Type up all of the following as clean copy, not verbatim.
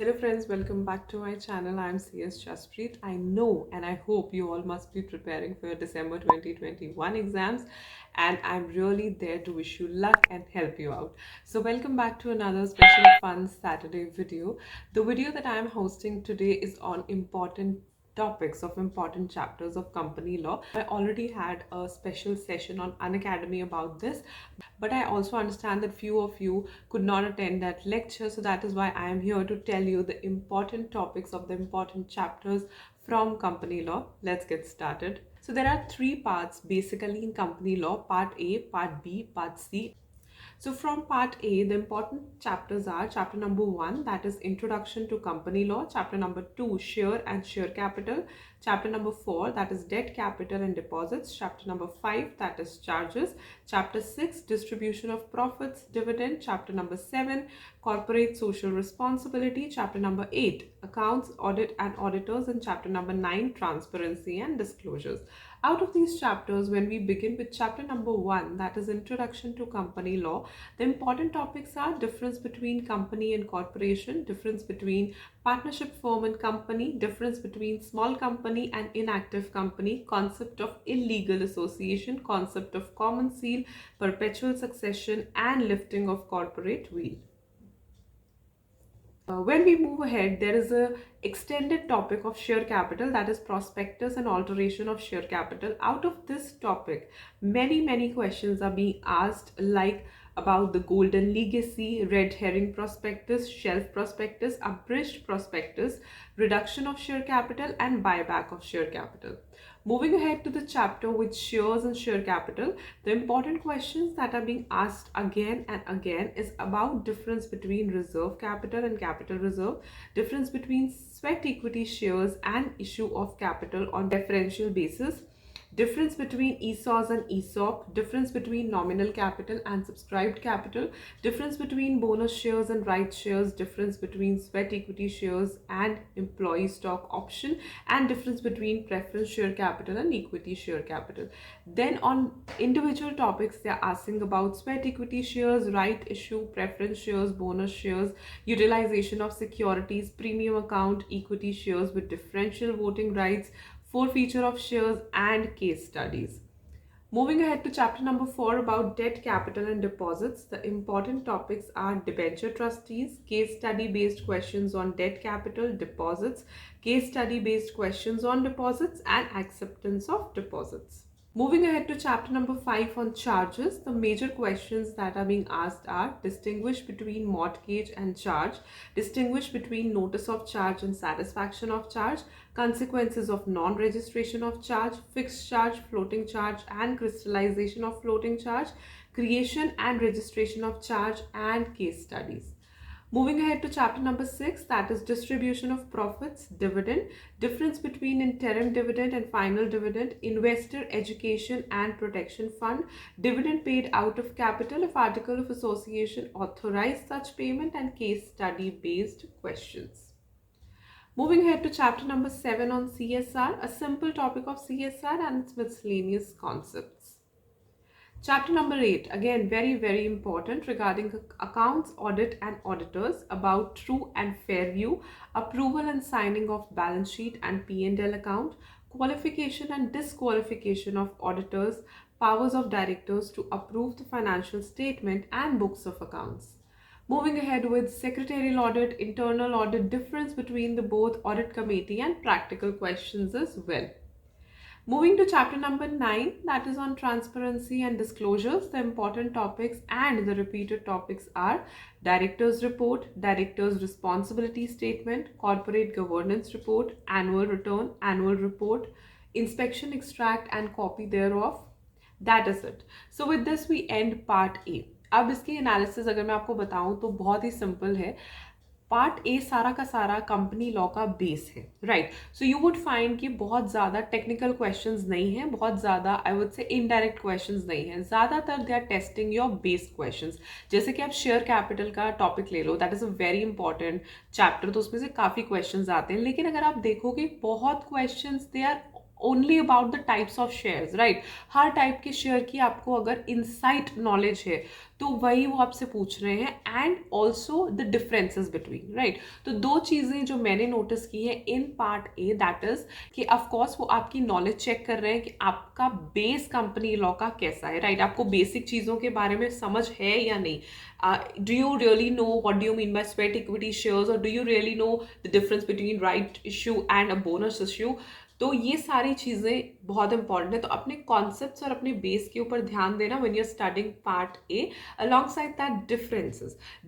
Hello friends, welcome back to my channel. I'm CS Jaspreet. I know and I hope you all must be preparing for your December 2021 exams, and I'm really there to wish you luck and help you out. So welcome back to another special fun Saturday video. The video that I'm hosting today is on important topics of important chapters of company law. I already had a special session on Unacademy about this, but I also understand that few of you could not attend that lecture, so that is why I am here to tell you the important topics of the important chapters from company law. Let's get started. So there are three parts basically in company law: part A, part B, part C. So from part A, the important chapters are chapter number 1, that is Introduction to Company Law, chapter number 2, Share and Share Capital, chapter number 4, that is Debt, Capital and Deposits, chapter number 5, that is Charges, chapter 6, Distribution of Profits, Dividend, chapter number 7, Corporate Social Responsibility, chapter number 8, Accounts, Audit and Auditors, and chapter number 9, Transparency and Disclosures. Out of these chapters, when we begin with chapter number 1, that is Introduction to Company Law, the important topics are difference between company and corporation, difference between partnership firm and company, difference between small company and inactive company, concept of illegal association, concept of common seal, perpetual succession, and lifting of corporate veil. When we move ahead, there is a extended topic of share capital, that is prospectus and alteration of share capital. Out of this topic, many questions are being asked, like about the golden legacy, red herring prospectus, shelf prospectus, abridged prospectus, reduction of share capital, and buyback of share capital. Moving ahead to the chapter with shares and share capital, the important questions that are being asked again and again is about difference between reserve capital and capital reserve, difference between sweat equity shares and issue of capital on preferential basis, difference between ESOS and ESOP, difference between nominal capital and subscribed capital, difference between bonus shares and right shares, difference between sweat equity shares and employee stock option, and difference between preference share capital and equity share capital. Then on individual topics, they are asking about sweat equity shares, right issue, preference shares, bonus shares, utilization of securities, premium account, equity shares with differential voting rights, forfeiture of shares, and case studies. Moving ahead to chapter number 4 about debt, capital, and deposits, the important topics are debenture trustees, case study based questions on debt, capital, deposits, case study based questions on deposits, and acceptance of deposits. Moving ahead to chapter number 5 on charges, the major questions that are being asked are distinguish between mortgage and charge, distinguish between notice of charge and satisfaction of charge, consequences of non-registration of charge, fixed charge, floating charge, and crystallization of floating charge, creation and registration of charge, and case studies. Moving ahead to chapter number 6, that is distribution of profits, dividend, difference between interim dividend and final dividend, investor education and protection fund, dividend paid out of capital if article of association authorized such payment, and case study based questions. Moving ahead to chapter number 7 on CSR, a simple topic of CSR and its miscellaneous concepts. Chapter number 8, again very important, regarding accounts, audit and auditors, about true and fair view, approval and signing of balance sheet and P&L account, qualification and disqualification of auditors, powers of directors to approve the financial statement and books of accounts. Moving ahead with secretarial audit, internal audit, difference between the both audit committee, and practical questions as well. Moving to chapter number 9, that is on transparency and disclosures, the important topics and the repeated topics are director's report, director's responsibility statement, corporate governance report, annual return, annual report, inspection extract and copy thereof. That is it. So with this we end part A. अब इसकी analysis अगर मैं आपको बताऊं तो बहुत ही simple है. Part A सारा का सारा कंपनी लॉ का बेस है, right. So you would find कि बहुत ज़्यादा टेक्निकल क्वेश्चंस नहीं है, बहुत ज़्यादा I would say indirect questions नहीं है, ज़्यादातर they are testing your based questions. जैसे कि आप शेयर कैपिटल का टॉपिक ले लो, that is a very important chapter, तो उसमें से काफ़ी क्वेश्चंस आते हैं. लेकिन अगर आप देखोगे बहुत questions they are only about the types of shares, right. हर टाइप के शेयर की आपको अगर इनसाइट नॉलेज है तो वही वो आपसे पूछ रहे हैं, and also the differences between, right. तो दो चीज़ें जो मैंने नोटिस की है in part A, that is कि ऑफकोर्स वो आपकी नॉलेज चेक कर रहे हैं कि आपका बेस कंपनी लॉ का कैसा है, राइट। आपको बेसिक चीज़ों के बारे में समझ है या नहीं. Do you really know what do you mean by sweat equity shares, or do you really know the difference between right issue and a bonus issue? तो ये सारी चीज़ें बहुत इंपॉर्टेंट है. तो अपने कॉन्सेप्ट्स और अपने बेस के ऊपर ध्यान देना when you are studying part A. Alongside that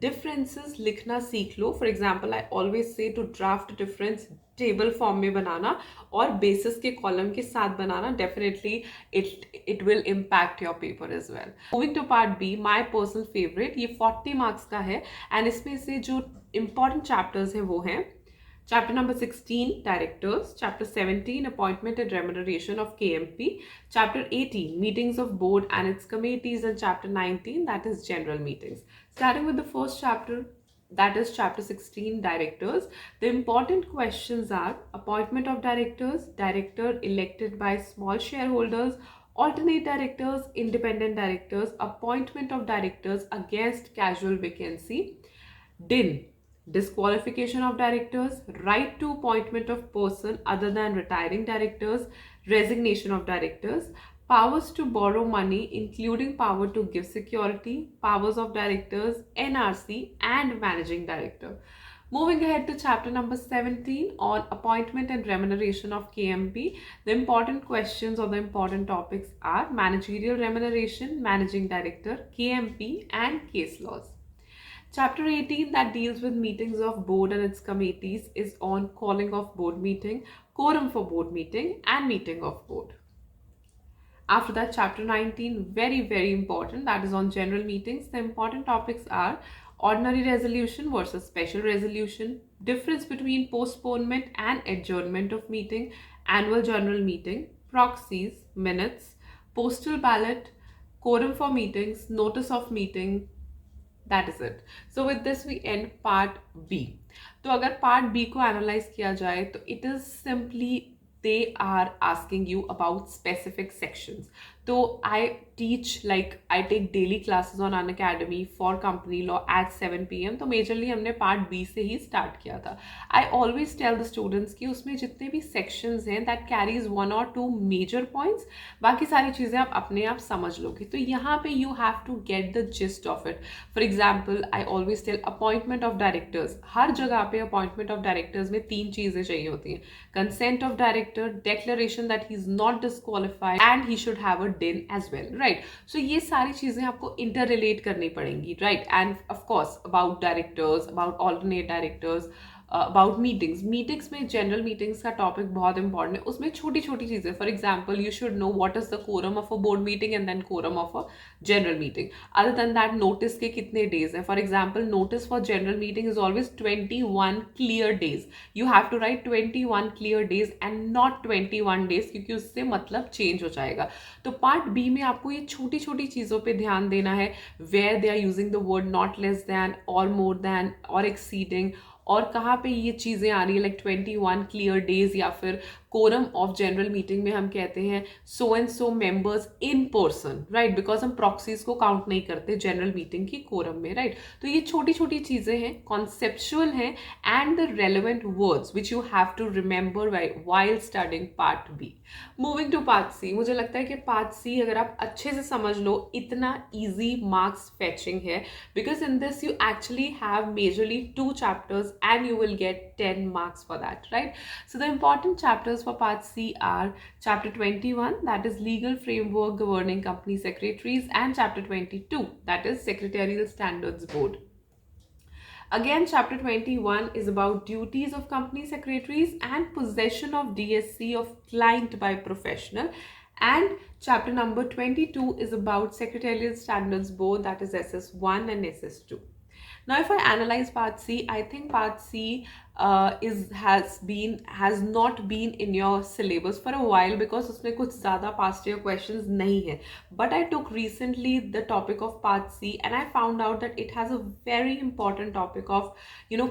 differences लिखना सीख लो. For example I always say to draft difference table form में बनाना और बेसिस के कॉलम के साथ बनाना. Definitely it will impact your paper as well. Moving to part B, my personal favourite. ये 40 मार्क्स का है एंड इसमें से जो इंपॉर्टेंट चैप्टर्स हैं वो हैं Chapter number 16, Directors. Chapter 17, Appointment and Remuneration of KMP. Chapter 18, Meetings of Board and its Committees. And Chapter 19, that is General Meetings. Starting with the first chapter, that is Chapter 16, Directors. The important questions are Appointment of Directors, Director elected by small shareholders, alternate directors, independent directors, appointment of directors against casual vacancy, DIN, disqualification of directors, right to appointment of person other than retiring directors, resignation of directors, powers to borrow money including power to give security, powers of directors, NRC, and managing director. Moving ahead to chapter number 17 on appointment and remuneration of KMP, the important questions or the important topics are managerial remuneration, managing director, KMP, and case laws. Chapter 18 that deals with meetings of board and its committees is on calling of board meeting, quorum for board meeting, and meeting of board. After that, chapter 19, very important, that is on general meetings. The important topics are ordinary resolution versus special resolution, difference between postponement and adjournment of meeting, annual general meeting, proxies, minutes, postal ballot, quorum for meetings, notice of meeting. That is it. So with this we end part B. तो अगर part B को analyze किया जाए तो it is simply they are asking you about specific sections. So I teach, like I take daily classes on Unacademy for company law at 7 PM. तो majorly हमने part B से ही start किया था. I always tell the students कि उसमें जितने भी sections हैं that carries 1 or 2 major points, बाकी सारी चीज़ें आप अपने आप समझ लोगे. तो यहाँ पे you have to get the gist of it. For example, I always tell appointment of directors. हर जगह पे appointment of directors में 3 चीज़ें चाहिए होती हैं. Consent of director, declaration that he is not disqualified, and he should have a DIN as well, right? So ये सारी चीज़ें आपको interrelate करनी पड़ेंगी, right? And of course about directors, about alternate directors, about meetings में general meetings का topic बहुत important है. उसमें छोटी छोटी चीज़ें, for example you should know what is the quorum of a board meeting and then quorum of a general meeting. Other than that notice के कितने डेज हैं. For example notice for general meeting is always 21 clear days. You have to write 21 clear days and not 21 days, क्योंकि उससे मतलब change हो जाएगा. तो part B में आपको ये छोटी छोटी चीज़ों पर ध्यान देना है, where they are using the word not less than और मोर दैन और एक्सीडिंग, और कहाँ पे ये चीज़ें आ रही है, लाइक 21 क्लियर डेज, या फिर कोरम ऑफ जनरल मीटिंग में हम कहते हैं so and so members in person, right, because हम प्रॉक्सीज को काउंट नहीं करते जनरल मीटिंग की कोरम में, राइट. तो ये छोटी छोटी चीज़ें हैं, कॉन्सेप्चुअल हैं, and the relevant words which you have to remember while studying part B. Moving to part C, मुझे लगता है कि पार्ट सी अगर आप अच्छे से समझ लो, इतना ईजी मार्क्स फेचिंग है, because in this you actually have majorly 2 chapters and you will get 10 marks for that, right? So the important chapters for part C are chapter 21, that is legal framework governing company secretaries, and chapter 22, that is secretarial standards board. Again, chapter 21 is about duties of company secretaries and possession of DSC of client by professional, and chapter number 22 is about secretarial standards board, that is SS1 and SS2. Now, if I analyze part C, I think part C has not been in your syllabus for a while because उसमें कुछ ज़्यादा past year questions नहीं है. But I took recently the topic of Part C and I found out that it has a very important topic of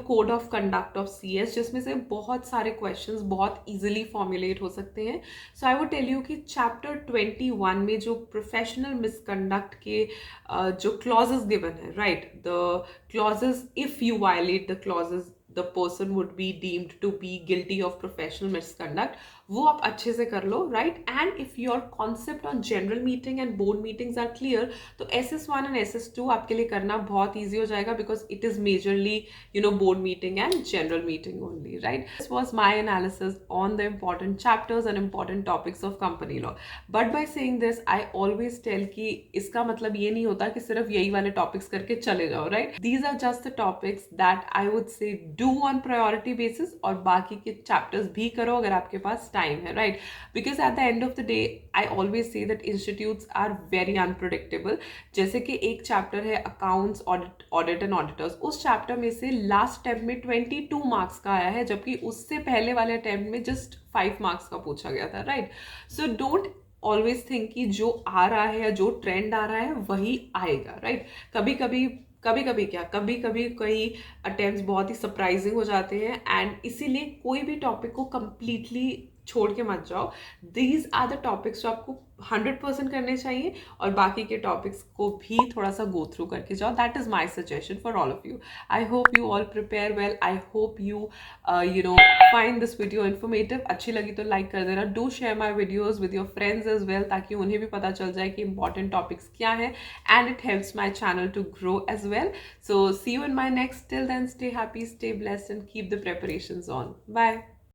code of conduct of CS, जिसमें से बहुत सारे questions बहुत easily formulate हो सकते हैं. So I would tell you कि chapter 21 में जो professional misconduct के जो clauses given है, right, the clauses, if you violate the clauses the person would be deemed to be guilty of professional misconduct, वो आप अच्छे से कर लो, right? And if your concept on general meeting and board meetings are clear, तो SS1 and SS2 आपके लिए करना बहुत easy हो जाएगा because it is majorly board meeting and general meeting only, right? This was my analysis on the important chapters and important topics of company law. But by saying this, I always tell कि इसका मतलब ये नहीं होता कि सिर्फ यही वाले topics करके चले जाओ, right? These are just the topics that I would say do on priority basis, और बाकी के chapters भी करो अगर आपके पास time है, right? Because at the end of the day, I always say that institutes are very unpredictable. जैसे कि एक chapter है accounts, audit and auditors, उस chapter में से last attempt में 22 marks का आया है, जबकि उससे पहले वाले attempt में just 5 marks का पूछा गया था, right? So don't always think कि जो आ रहा है या जो trend आ रहा है वही आएगा, right? कभी कभी कई अटेम्प्ट्स बहुत ही सरप्राइजिंग हो जाते हैं, एंड इसीलिए कोई भी टॉपिक को कंप्लीटली छोड़ के मत जाओ. दीज आर द टॉपिक्स जो आपको 100% करने चाहिए, और बाकी के टॉपिक्स को भी थोड़ा सा गो थ्रू करके जाओ. That is my suggestion for all of you. I hope you all prepare well. I hope you find this video informative. अच्छी लगी तो लाइक कर देना. Do share my videos with your friends as well, ताकि उन्हें भी पता चल जाए कि इंपॉर्टेंट टॉपिक्स क्या है, and it helps my channel to grow as well. So see you in my next. Till then, stay happy, stay blessed, and keep the preparations on. Bye.